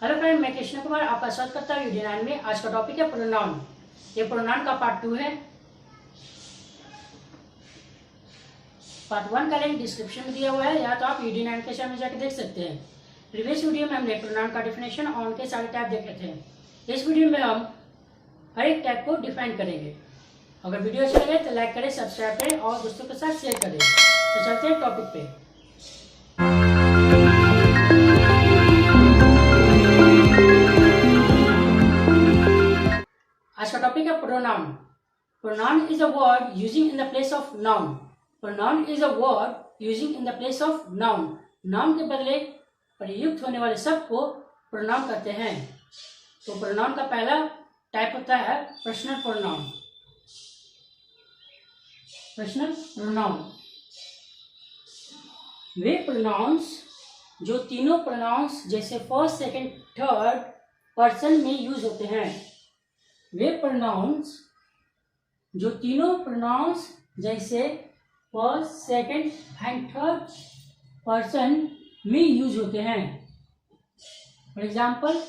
Hello friend, मैं कृष्ण कुमार आपका स्वागत करता हूँ वीडियो 9 में। आज का टॉपिक है प्रोनाउन। ये प्रोनाउन का पार्ट 2 है। पार्ट 1 का लिंक डिस्क्रिप्शन में दिया हुआ है, या तो आप वीडियो 9 के चैनल में जाकर देख सकते हैं। प्रीवियस वीडियो में हमने प्रोनाउन का डिफिनेशन और उनके सारे टाइप देखे थे। इस वीडियो में हम हर एक टाइप को डिफाइन करेंगे। अगर वीडियो अच्छा लगे तो लाइक करें, सब्सक्राइब करें और दोस्तों के साथ शेयर करें। तो चलते हैं टॉपिक पे। आज का टॉपिक है pronoun. Pronoun is a word using in the place of noun. Pronoun is a word using in the place of noun. Noun के बदले प्रयुक्त होने वाले शब्द को प्रोनाउन कहते हैं। तो प्रोनाउन का पहला टाइप होता है पर्सनल प्रोनाउन। पर्सनल प्रोनाउन वे प्रोनाउंस जो तीनों प्रोनाउंस जैसे फर्स्ट, सेकंड, थर्ड पर्सन में यूज होते हैं। वे प्रोनाउंस जो तीनों प्रोनाउंस जैसे first, second and third person में यूज होते हैं। For example,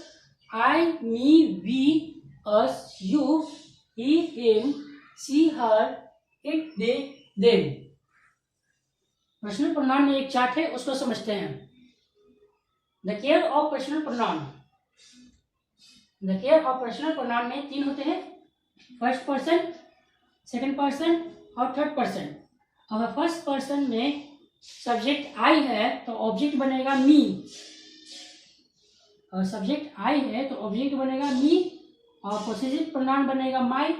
I, me, we, us, you, he, him, she, her, it, they, them. Personal pronoun में एक चार्ट है, उसको समझते हैं। The care of personal pronoun. The care of personal pronoun में तीन होते हैं, फर्स्ट पर्सन, सेकंड पर्सन और थर्ड पर्सन। अगर फर्स्ट पर्सन में सब्जेक्ट आई है तो ऑब्जेक्ट बनेगा मी। और सब्जेक्ट आई है तो ऑब्जेक्ट बनेगा मी और पोसेसिव प्रोनाउन बनेगा माई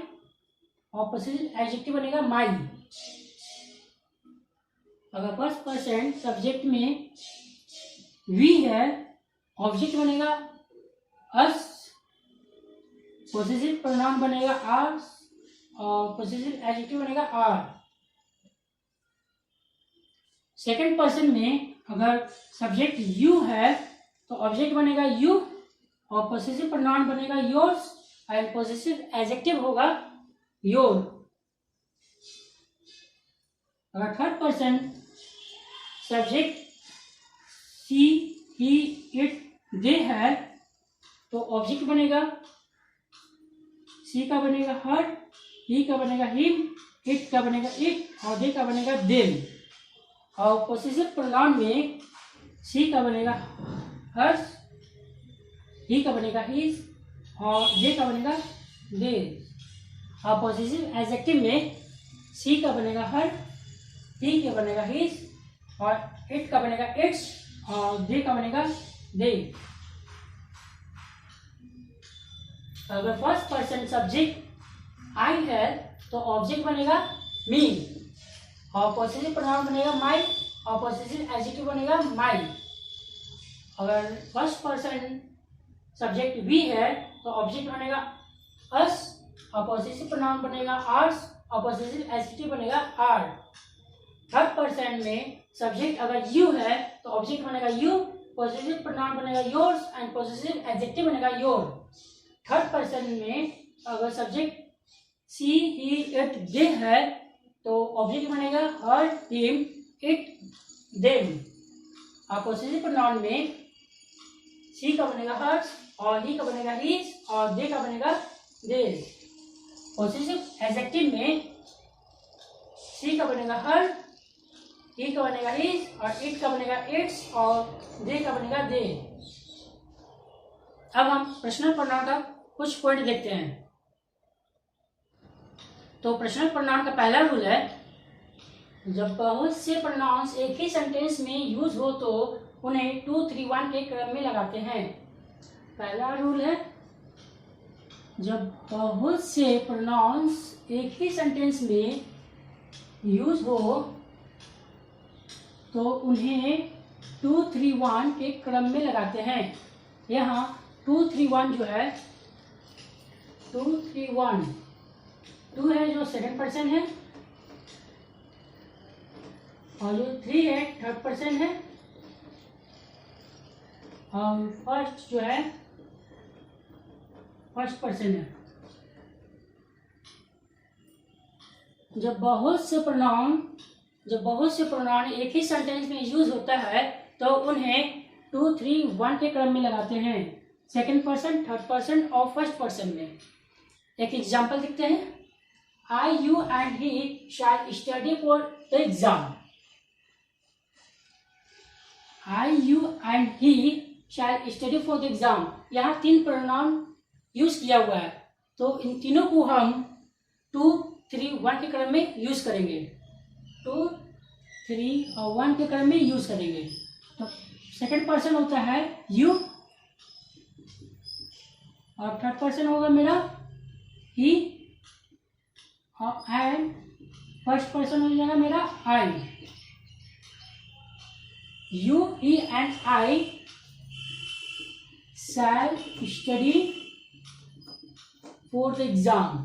और पोसेसिव एडजेक्टिव बनेगा माई। अगर फर्स्ट पर्सन सब्जेक्ट में वी है, ऑब्जेक्ट बनेगा अस, पोसेसिव प्रोनाउन बनेगा आर और पोसेसिव एडजेक्टिव बनेगा आर। सेकंड पर्सन में अगर सब्जेक्ट यू है तो ऑब्जेक्ट बनेगा यू और पोसेसिव प्रोनाउन बनेगा योर्स एंड पोसेसिव एडजेक्टिव होगा योर। अगर third person subject she, he, it, they है तो ऑब्जेक्ट बनेगा सी का बनेगा हर, ही का बनेगा हिम, इट का बनेगा इट और दे का बनेगा देम। और पोसेसिव प्रोनाउन में सी का बनेगा हर्स, ही का बनेगा हिज और दे का बनेगा देयर। और पोसेसिव एडजेक्टिव में सी का बनेगा हर, ही का बनेगा हिज और इट का बनेगा इट्स और दे का बनेगा देयर। अगर फर्स्ट पर्सन सब्जेक्ट आई है तो ऑब्जेक्ट बनेगा मी और पोसेसिव प्रोनाउन बनेगा माई और पोसेसिव एडजेक्टिव बनेगा माई। अगर फर्स्ट पर्सन सब्जेक्ट वी है तो ऑब्जेक्ट बनेगा अस और पोसेसिव प्रोनाउन बनेगा आर्स और पोसेसिव एडजेक्टिव बनेगा आर। थर्ड पर्सन में सब्जेक्ट अगर यू है तो ऑब्जेक्ट बनेगा यू, पोसेसिव प्रोनाउन बनेगा योर्स एंड पोसेसिव एडजेक्टिव बनेगा योर। थर्ड पर्सन में अगर subject she, he, it, they है तो ऑब्जेक्ट बनेगा हर, हिम, इट, देम। और पोसेसिव प्रोनाउन में सी का बनेगा हर्स और ही का बनेगा हिज और दे का बनेगा देयर। पोसेसिव एडजेक्टिव में सी का बनेगा हर, ही का बनेगा हिज और इट का बनेगा इट्स और दे का बनेगा दे। अब हम पर्सनल प्रोनाउन का कुछ पॉइंट देखते हैं। तो पर्सनल प्रोनाउन का पहला रूल है, जब बहुत से प्रोनाउंस एक ही सेंटेंस में यूज हो तो उन्हें 2, 3, 1 के क्रम में लगाते हैं। पहला रूल है, जब बहुत से प्रोनाउंस एक ही सेंटेंस में यूज हो तो उन्हें 2, 3, 1 के क्रम में लगाते हैं। यहाँ 2, 3, 1 जो है 2, 3, 1, 2 है जो सेकंड पर्सन है और जो 3 है थर्ड पर्सन है और फर्स्ट जो है फर्स्ट पर्सन है। जब बहुत से प्रोनाउन एक ही सेंटेंस में यूज होता है तो उन्हें 2, 3, 1 के क्रम में लगाते हैं। सेकंड पर्सन, थर्ड पर्सन और फर्स्ट पर्सन में। एक एग्जांपल देखते हैं। I, you and he shall study for the exam. I, you and he shall study for the exam. यहाँ 3 प्रोनाउन यूज किया हुआ है, तो इन तीनों को हम 2, 3, 1 के क्रम में यूज करेंगे। 2, 3 और 1 के क्रम में यूज करेंगे। तो सेकंड पर्सन होता है यू और थर्ड पर्सन होगा मेरा ही एंड फर्स्ट पर्सन हो जाएगा मेरा I. You, he and I shall study for the exam.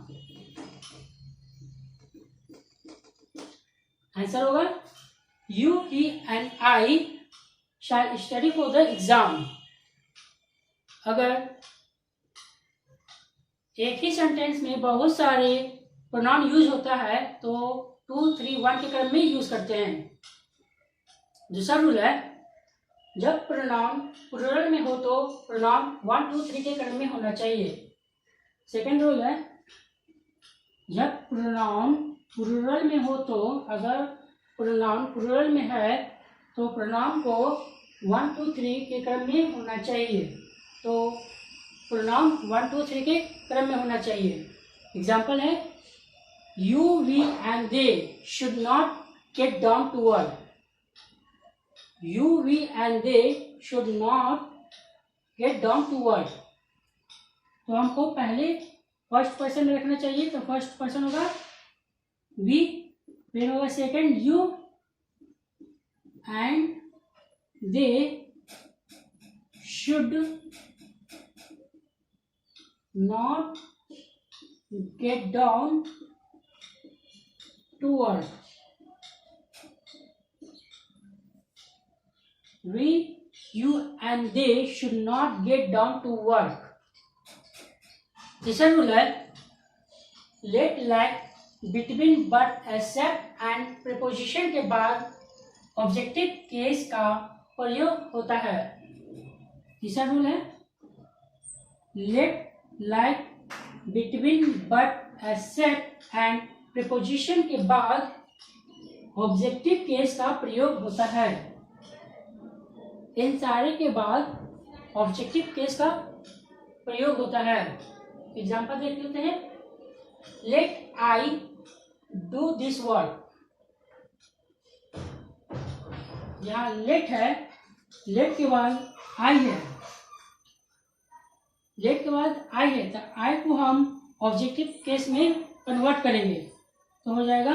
Answer होगा you, he and I shall study for the exam. अगर एक ही सेंटेंस में बहुत सारे प्रोनाउन यूज होता है तो 2, 3, 1 के क्रम में यूज करते हैं। दूसरा रूल है, जब प्रोनाउन प्लूरल में हो तो प्रोनाउन 1, 2, 3 के क्रम में होना चाहिए। सेकेंड रूल है, जब प्रोनाउन प्लूरल में हो तो अगर प्रोनाउन प्लूरल में है तो प्रोनाउन को 1, 2, 3 के क्रम में होना चाहिए। तो प्रोनाउन 1, 2, 3 के क्रम में होना चाहिए। एग्जाम्पल है, you, we and they should not get down to work. You, we and they should not get down to work. तो हमको पहले फर्स्ट पर्सन में रखना चाहिए, तो फर्स्ट पर्सन होगा वी, फिर होगा second you and they should not get down to work. We, you and they should not get down to work. तीसरा रूल है, let like, between, but, except and preposition के बाद objective case का प्रयोग होता है। तीसरा रूल है, let like, between, but, except and preposition के बाद ऑब्जेक्टिव केस का प्रयोग होता है। इन सारे के बाद ऑब्जेक्टिव केस का प्रयोग होता है। एग्जांपल देख लेते हैं। Let I do this work. यहाँ लेट है, लेट के बाद आई है, लेट के बाद आई है, तो आई को हम ऑब्जेक्टिव केस में कन्वर्ट करेंगे तो हो जाएगा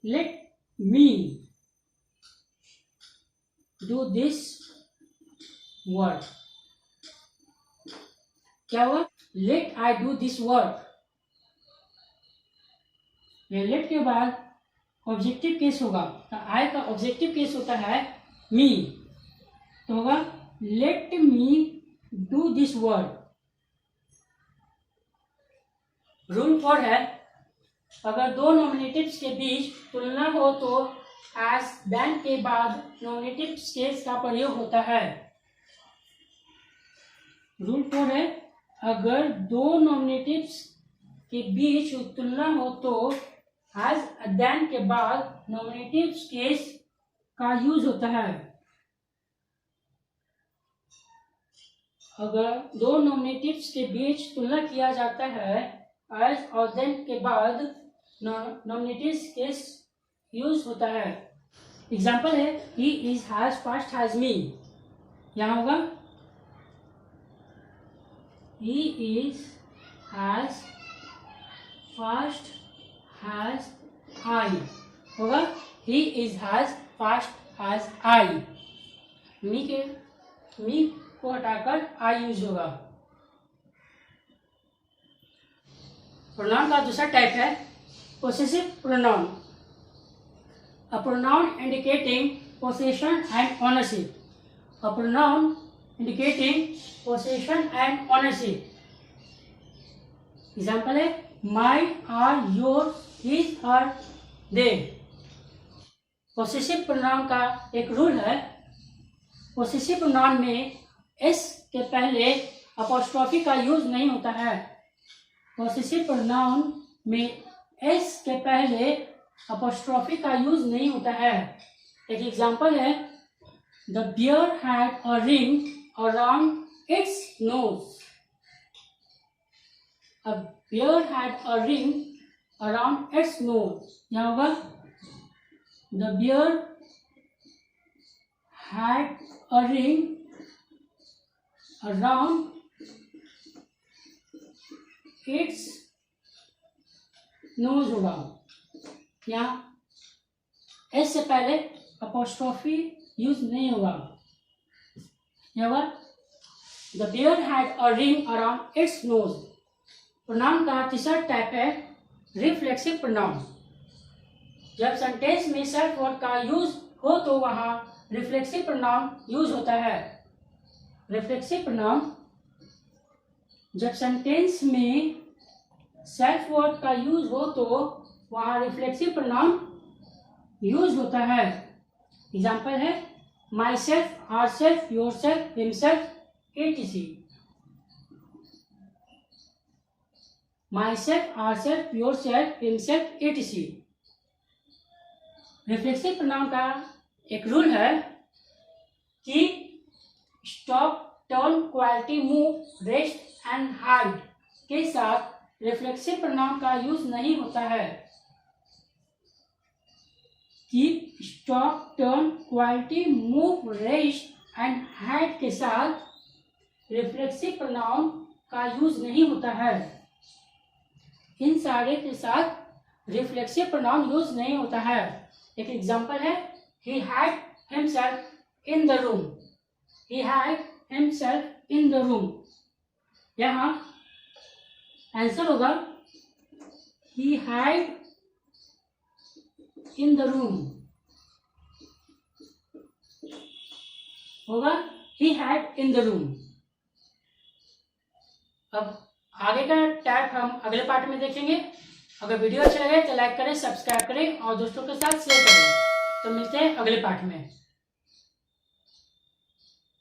let me do this work. क्या हुआ? Let I do this work. Let के बाद ऑब्जेक्टिव केस होगा, तो आई का ऑब्जेक्टिव केस होता है मी, तो होगा late me do this work. Rule 4 है, अगर दो नॉमिनेटिव्स के बीच तुलना हो तो एज देन के बाद नॉमिनेटिव केस का प्रयोग होता है। रूल 4 है, अगर दो नॉमिनेटिव्स के बीच तुलना हो तो एज देन के बाद नॉमिनेटिव केस का यूज होता है। अगर दो नॉमिनेटिव्स के बीच तुलना किया जाता है एज और देन के बाद नॉमिनेटिव केस यूज होता है। एग्जाम्पल है, he is has first has me. यहाँ होगा he is has first has I होगा he is has first has I। मी को हटाकर I यूज होगा। प्रोनाउन का दूसरा टाइप है possessive pronoun. A pronoun indicating possession and ownership. A pronoun indicating possession and ownership। Example है, mine, are, yours, his, her, they। Possessive pronoun का एक rule है, पोसेसिव प्रोनाउन में एस के पहले अपॉस्ट्रोफी का यूज नहीं होता है। पॉसेसिव प्रोनाउन में एस के पहले अपॉस्ट्रोफी का यूज नहीं होता है। एक एग्जांपल है, the bear had a ring around its nose. A bear had a ring around its nose. क्या होगा? The bear had a ring around its nose होगा। यहाँ एस से पहले अपॉस्ट्रोफी यूज नहीं होगा। क्या होगा? The bear had a ring around its nose. Pronoun का तीसरा टाइप है रिफ्लेक्सिव प्रोनाउन। जब सेंटेंस में सेल्फ वर्ड का यूज हो तो वहां रिफ्लेक्सिव प्रोनाउन यूज होता है। रिफ्लेक्सिव प्रोनाउन जब सेंटेंस में सेल्फ वर्ड का यूज हो तो वहां रिफ्लेक्सिव प्रोनाउन यूज होता है। एग्जाम्पल है, myself, ourself, yourself, himself, etc. myself, ourself, yourself, himself, etc. Reflexive pronoun का एक रूल है कि stop, turn, quality, move, rest and hide के साथ रिफ्लेक्सिव प्रोनाउन का यूज नहीं होता है। Keep, stop, turn, quality, move, rest and hide के साथ रिफ्लेक्सिव प्रोनाउन का यूज नहीं होता है। इन सारे के साथ रिफ्लेक्सिव प्रोनाउन यूज नहीं होता है। एक एग्जांपल है, he had himself in the room. he had himself in the room. यहाँ आंसर होगा he had in the room होगा he had in the room। अब आगे का टाइप हम अगले पार्ट में देखेंगे। अगर वीडियो अच्छा लगे तो लाइक करें, सब्सक्राइब करें और दोस्तों के साथ शेयर करें। तो मिलते हैं अगले पार्ट में।